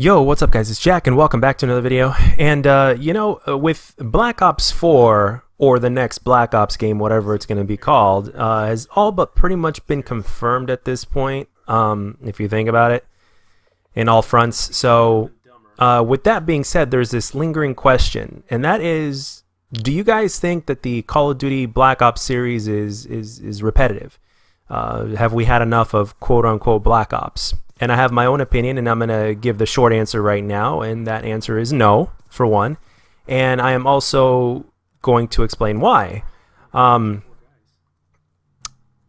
Yo, what's up guys, it's Jack and welcome back to another video. And with Black Ops 4, or the next Black Ops game, whatever it's going to be called, has all but pretty much been confirmed at this point, if you think about it, in all fronts. So with that being said, there's this lingering question, and that is, do you guys think that the Call of Duty Black Ops series is repetitive? Have we had enough of quote-unquote Black Ops? And I have my own opinion, and I'm going to give the short answer right now, and that answer is no, for one. And I am also going to explain why.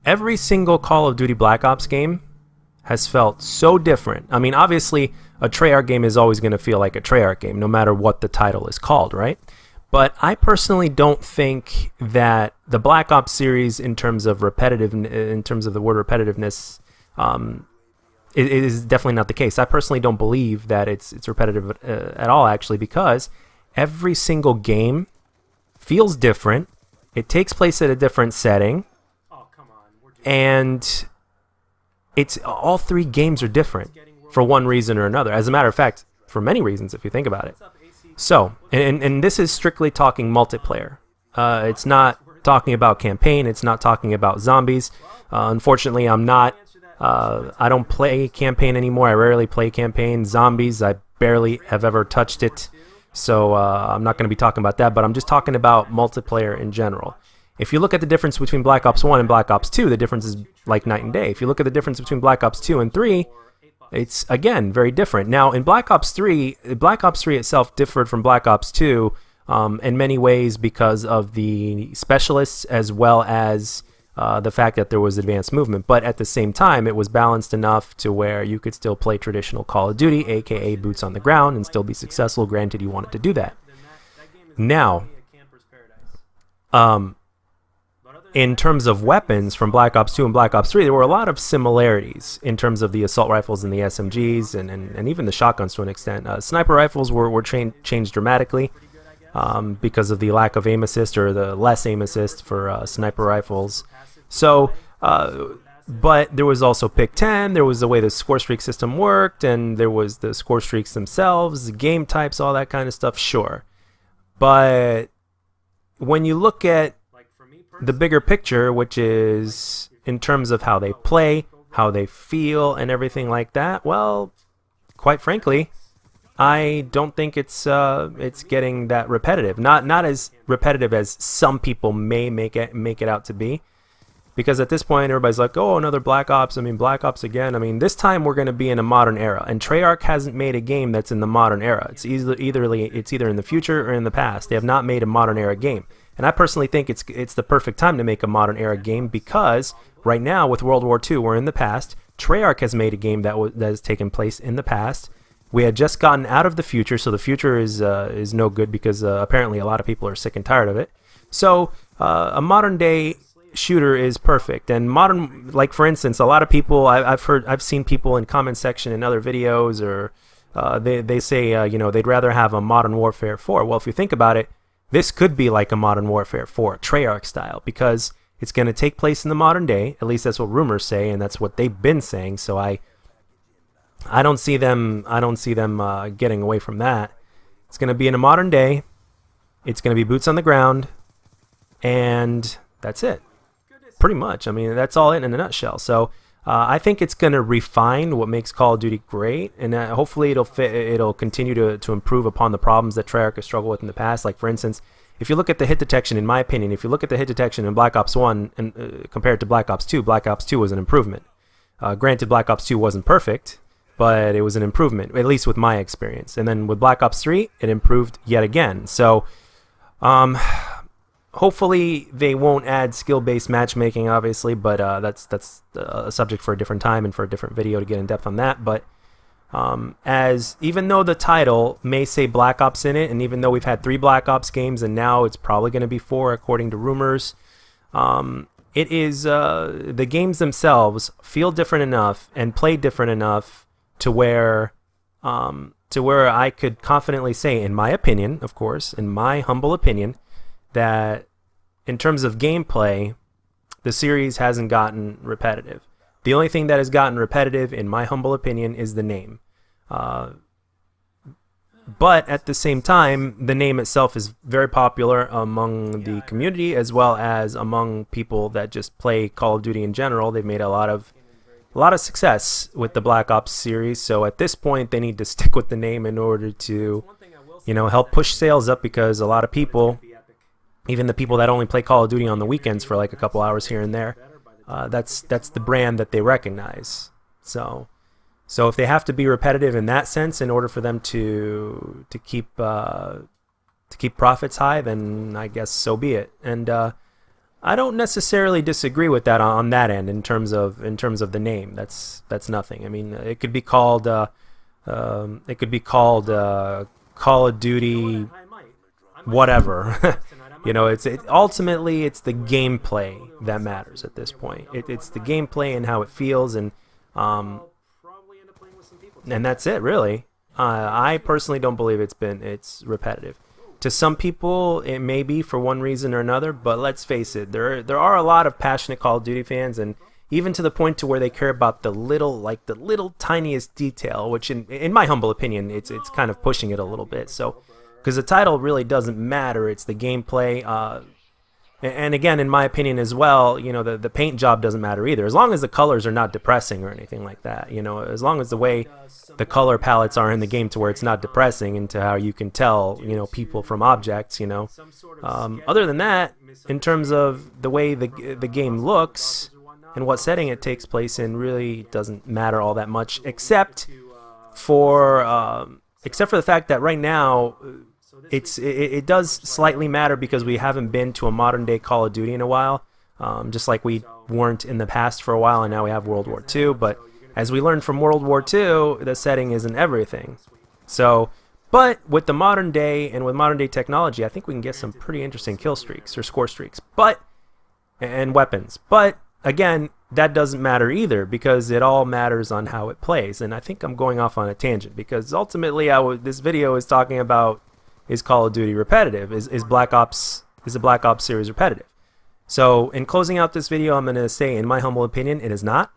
Every single Call of Duty Black Ops game has felt so different. I mean, obviously, a Treyarch game is always going to feel like a Treyarch game, no matter what the title is called, right? But I personally don't think that the Black Ops series, in terms of repetitive, in terms of the word repetitiveness, it is definitely not the case. I personally don't believe that it's repetitive at all, actually, because every single game feels different. It takes place at a different setting, and it's all three games are different for one reason or another. As a matter of fact, for many reasons, if you think about it. So, and this is strictly talking multiplayer. It's not talking about campaign. It's not talking about zombies. Unfortunately, I don't play campaign anymore. I rarely play campaign. Zombies, I barely have ever touched it. So I'm not going to be talking about that, but I'm just talking about multiplayer in general. If you look at the difference between Black Ops 1 and Black Ops 2, the difference is like night and day. If you look at the difference between Black Ops 2 and 3, it's, again, very different. Now, in Black Ops 3 itself differed from Black Ops 2 in many ways because of the specialists, as well as the fact that there was advanced movement. But at the same time, it was balanced enough to where you could still play traditional Call of Duty, aka boots on the ground, and still be successful, granted you wanted to do that. Now, in terms of weapons from Black Ops 2 and Black Ops 3, there were a lot of similarities in terms of the assault rifles and the SMGs, and even the shotguns to an extent. Sniper rifles were changed dramatically because of the lack of aim assist, or the less aim assist for sniper rifles. So, but there was also Pick 10, there was the way the score streak system worked, and there was the score streaks themselves, the game types, all that kind of stuff, sure. But when you look at the bigger picture, which is in terms of how they play, how they feel, and everything like that, well, quite frankly, I don't think it's getting that repetitive. Not as repetitive as some people may make it out to be. Because at this point, everybody's like, oh, another Black Ops. I mean, Black Ops again. I mean, this time we're going to be in a modern era. And Treyarch hasn't made a game that's in the modern era. It's either in the future or in the past. They have not made a modern era game. And I personally think it's the perfect time to make a modern era game, because right now with World War II, we're in the past. Treyarch has made a game that has taken place in the past. We had just gotten out of the future, so the future is no good, because apparently a lot of people are sick and tired of it. So a modern day shooter is perfect. And modern, like for instance, a lot of people I've seen people in comment section in other videos, or they say they'd rather have a Modern Warfare 4. Well, if you think about it, this could be like a Modern Warfare 4, Treyarch style, because it's going to take place in the modern day. At least that's what rumors say, and that's what they've been saying. So I don't see them getting away from that. It's going to be in a modern day. It's going to be boots on the ground, and that's it. Pretty much. I mean, that's all in a nutshell. So I think it's going to refine what makes Call of Duty great, and hopefully it'll continue to improve upon the problems that Treyarch has struggled with in the past. Like, for instance, if you look at the hit detection, in my opinion, if you look at the hit detection in Black Ops 1 and compared to Black Ops 2, Black Ops 2 was an improvement. Granted, Black Ops 2 wasn't perfect, but it was an improvement, at least with my experience. And then with Black Ops 3, it improved yet again. So hopefully they won't add skill-based matchmaking, obviously, but that's a subject for a different time and for a different video to get in depth on that. But even though the title may say Black Ops in it, and even though we've had 3 Black Ops games and now it's probably going to be 4 according to rumors, it is the games themselves feel different enough and play different enough to where I could confidently say, in my opinion, of course, in my humble opinion, that in terms of gameplay, the series hasn't gotten repetitive. The only thing that has gotten repetitive, in my humble opinion, is the name. But at the same time, the name itself is very popular among the community as well as among people that just play Call of Duty in general. They've made a lot of success with the Black Ops series. So at this point, they need to stick with the name in order to, help push sales up, because a lot of people, even the people that only play Call of Duty on the weekends for like a couple hours here and there, that's the brand that they recognize. So if they have to be repetitive in that sense in order for them to keep profits high, then I guess so be it. And I don't necessarily disagree with that on that end in terms of the name. That's nothing. I mean, it could be called Call of Duty whatever. Ultimately it's the gameplay that matters at this point. It's the gameplay and how it feels, and that's it, really. I personally don't believe it's repetitive. To some people, it may be for one reason or another, but let's face it, there are a lot of passionate Call of Duty fans, and even to the point to where they care about the little tiniest detail, which in my humble opinion, it's kind of pushing it a little bit. So, because the title really doesn't matter, it's the gameplay. And again, in my opinion as well, the paint job doesn't matter either, as long as the colors are not depressing or anything like that. As long as the way the color palettes are in the game to where it's not depressing, and to how you can tell, people from objects. Other than that, in terms of the way the game looks and what setting it takes place in, really doesn't matter all that much, except for the fact that right now, it does slightly matter, because we haven't been to a modern day Call of Duty in a while, just like we weren't in the past for a while, and now we have World War II. But as we learned from World War II, the setting isn't everything. So, but with the modern day and with modern day technology, I think we can get some pretty interesting kill streaks or score streaks, and weapons. But again, that doesn't matter either, because it all matters on how it plays. And I think I'm going off on a tangent, because ultimately this video is talking about, is Call of Duty repetitive? Is the Black Ops series repetitive? So in closing out this video, I'm going to say, in my humble opinion, it is not,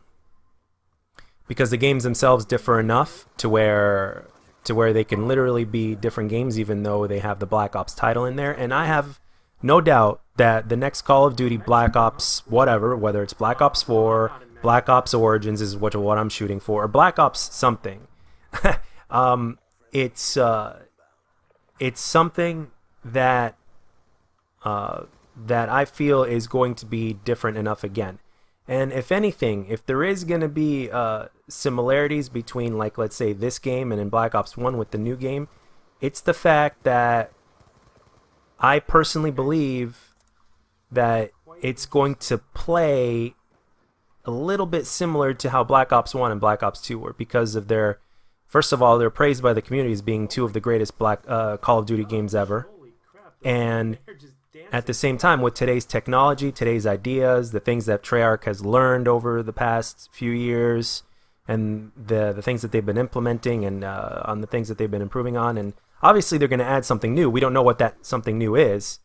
because the games themselves differ enough to where they can literally be different games, even though they have the Black Ops title in there. And I have no doubt that the next Call of Duty Black Ops whatever, whether it's Black Ops 4, Black Ops Origins is what I'm shooting for, or Black Ops something, it's something that I feel is going to be different enough again. And if anything, if there is going to be similarities between, like, let's say this game and in Black Ops 1 with the new game, it's the fact that I personally believe that it's going to play a little bit similar to how Black Ops 1 and Black Ops 2 were, because of their, first of all, they're praised by the community as being two of the greatest Call of Duty games ever. And at the same time, with today's technology, today's ideas, the things that Treyarch has learned over the past few years, and the things that they've been implementing, and on the things that they've been improving on, and obviously they're going to add something new. We don't know what that something new is,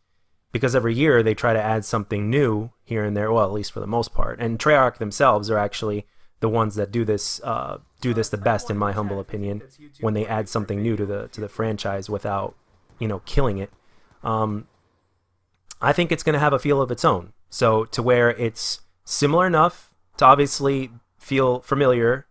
because every year they try to add something new here and there, well, at least for the most part. And Treyarch themselves are actually the ones that do this the best, in my humble opinion, when they add something new to the franchise without, killing it. I think it's going to have a feel of its own, so to where it's similar enough to obviously feel familiar,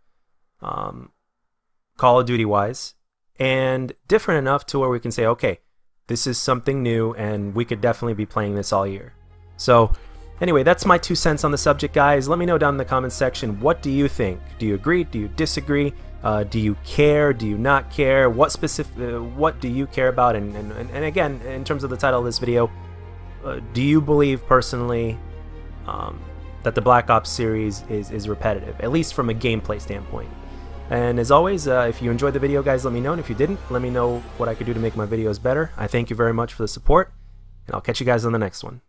Call of Duty wise, and different enough to where we can say, okay, this is something new, and we could definitely be playing this all year. So anyway, that's my 2 cents on the subject, guys. Let me know down in the comments section, what do you think? Do you agree? Do you disagree? Do you care? Do you not care? What do you care about? And again, in terms of the title of this video, do you believe personally that the Black Ops series is repetitive, at least from a gameplay standpoint? And as always, if you enjoyed the video, guys, let me know. And if you didn't, let me know what I could do to make my videos better. I thank you very much for the support, and I'll catch you guys on the next one.